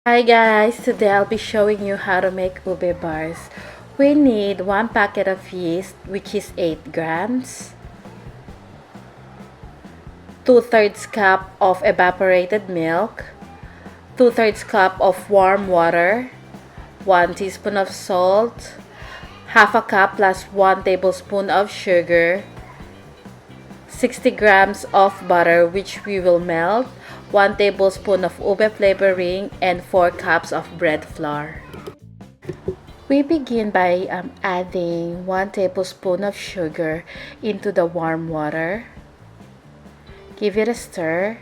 Hi guys, today I'll be showing you how to make ube bars. We need 1 packet of yeast, which is 8 grams, 2/3 cup of evaporated milk, 2/3 cup of warm water, 1 teaspoon of salt, half a cup plus 1 tablespoon of sugar, 60 grams of butter which we will melt, 1 tablespoon of ube flavoring, and 4 cups of bread flour. We begin by adding 1 tablespoon of sugar into the warm water. Give it a stir,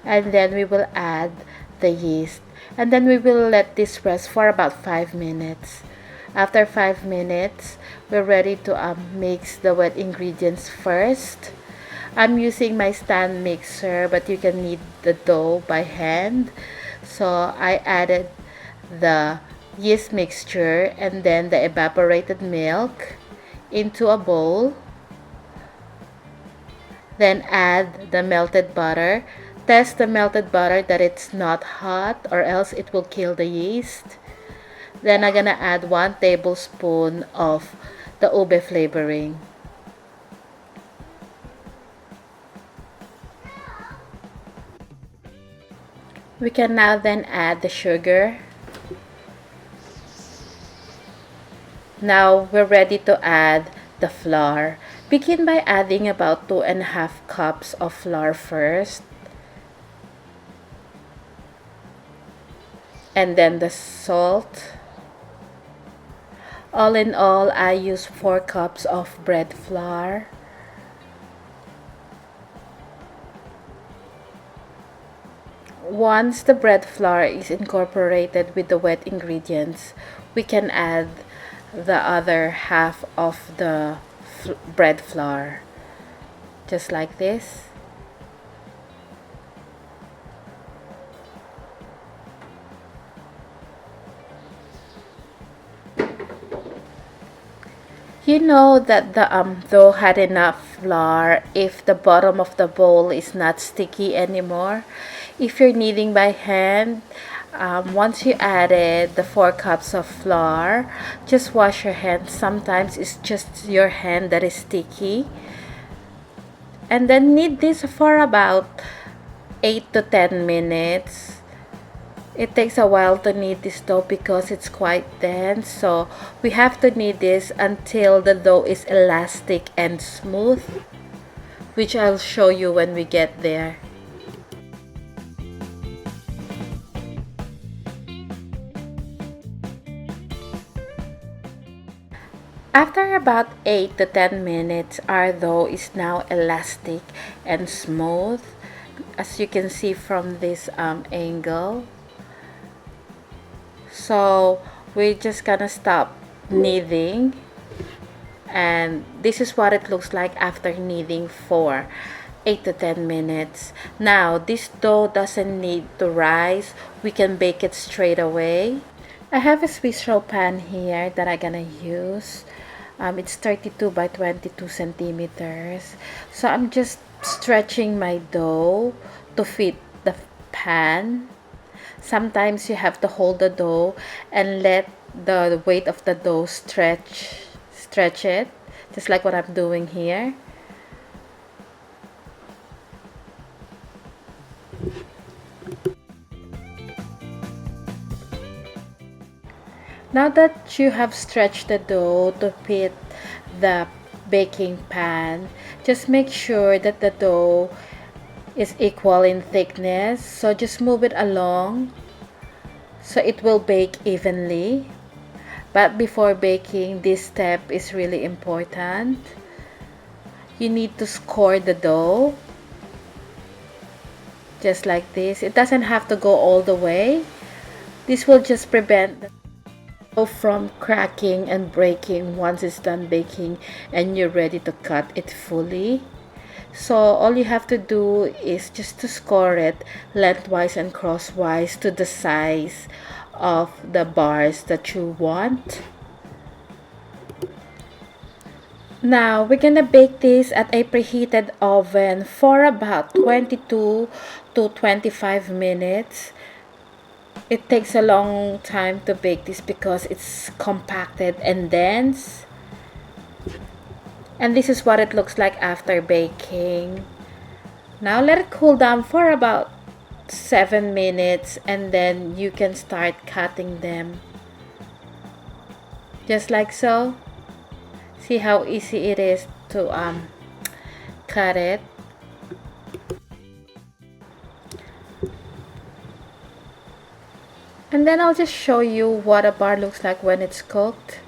and then we will add the yeast. And then we will let this rest for about 5 minutes. After 5 minutes, we're ready to mix the wet ingredients first. I'm using my stand mixer, but you can knead the dough by hand. So I added the yeast mixture and then the evaporated milk into a bowl. Then add the melted butter. Test the melted butter that it's not hot or else it will kill the yeast. Then I'm gonna add 1 tablespoon of the ube flavoring. We can now then add the sugar. Now we're ready to add the flour. Begin by adding about 2.5 cups of flour first. And then the salt. All in all, I use 4 cups of bread flour. Once the bread flour is incorporated with the wet ingredients, we can add the other half of the bread flour, just like this. You know that the dough had enough flour if the bottom of the bowl is not sticky anymore. If you're kneading by hand, once you added the 4 cups of flour, just wash your hands. Sometimes it's just your hand that is sticky. And then knead this for about 8 to 10 minutes. It takes a while to knead this dough because it's quite dense, so we have to knead this until the dough is elastic and smooth, which I'll show you when we get there. After about 8 to 10 minutes, our dough is now elastic and smooth, as you can see from this angle. So we're just gonna stop kneading, and this is what it looks like after kneading for 8 to 10 minutes. Now this dough doesn't need to rise. We can bake it straight away. I have a Swiss roll pan here that I'm gonna use. It's 32 by 22 centimeters. So I'm just stretching my dough to fit the pan. Sometimes you have to hold the dough and let the weight of the dough stretch it, just like what I'm doing here. Now that you have stretched the dough to fit the baking pan, just make sure that the dough is equal in thickness. So just move it along so it will bake evenly. But before baking, this step is really important. You need to score the dough, just like this. It doesn't have to go all the way. This will just prevent the dough from cracking and breaking once it's done baking and you're ready to cut it fully. So all you have to do is just to score it lengthwise and crosswise to the size of the bars that you want. Now we're gonna bake this at a preheated oven for about 22 to 25 minutes. it takes a long time to bake this because it's compacted and dense. And this is what it looks like after baking. Now let it cool down for about 7 minutes and then you can start cutting them. Just like so. See how easy it is to cut it. And then I'll just show you what a bar looks like when it's cooked.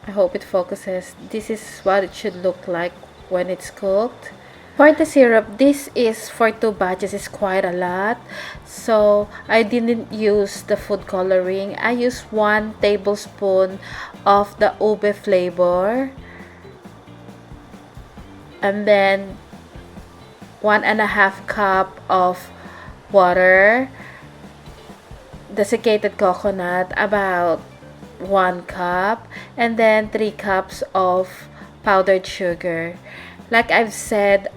I hope it focuses. This is what it should look like when it's cooked. For the syrup, this is for 2 batches, it's quite a lot. So I didn't use the food coloring. I used 1 tablespoon of the ube flavor. And then 1.5 cup of water. Desiccated coconut, about 1 cup. And then 3 cups of powdered sugar. Like I've said,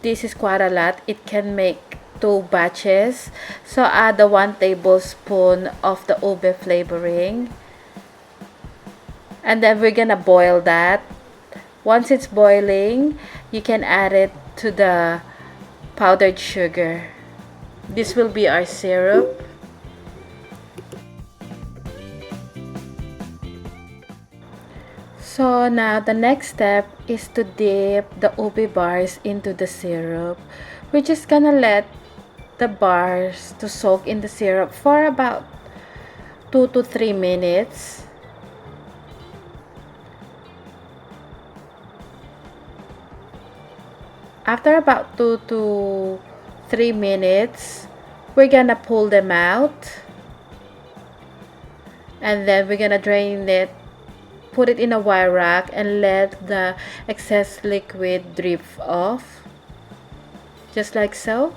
this is quite a lot. It can make 2 batches. So add the 1 tablespoon of the ube flavoring. And then we're gonna boil that. Once it's boiling, you can add it to the powdered sugar. This will be our syrup. So now the next step is to dip the ube bars into the syrup. We're just gonna let the bars to soak in the syrup for about 2 to 3 minutes. After about 2 to 3 minutes, we're gonna pull them out. And then we're gonna drain it, put it in a wire rack, and let the excess liquid drip off. Just like so.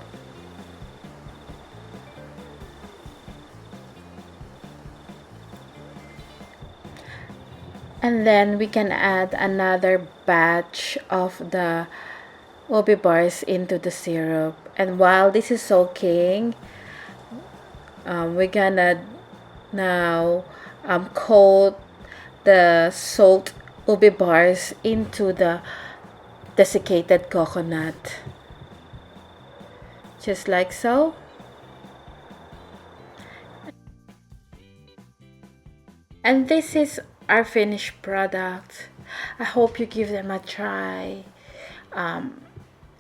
And then we can add another batch of the ube bars into the syrup. And while this is soaking, we're gonna now coat the soaked ube bars into the desiccated coconut. Just like so. And this is our finished product. I hope you give them a try.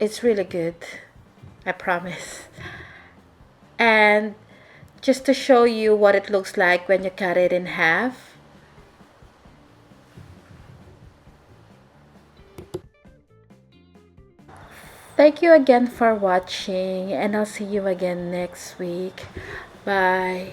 It's really good, I promise. And just to show you what it looks like when you cut it in half. Thank you again for watching, and I'll see you again next week. Bye.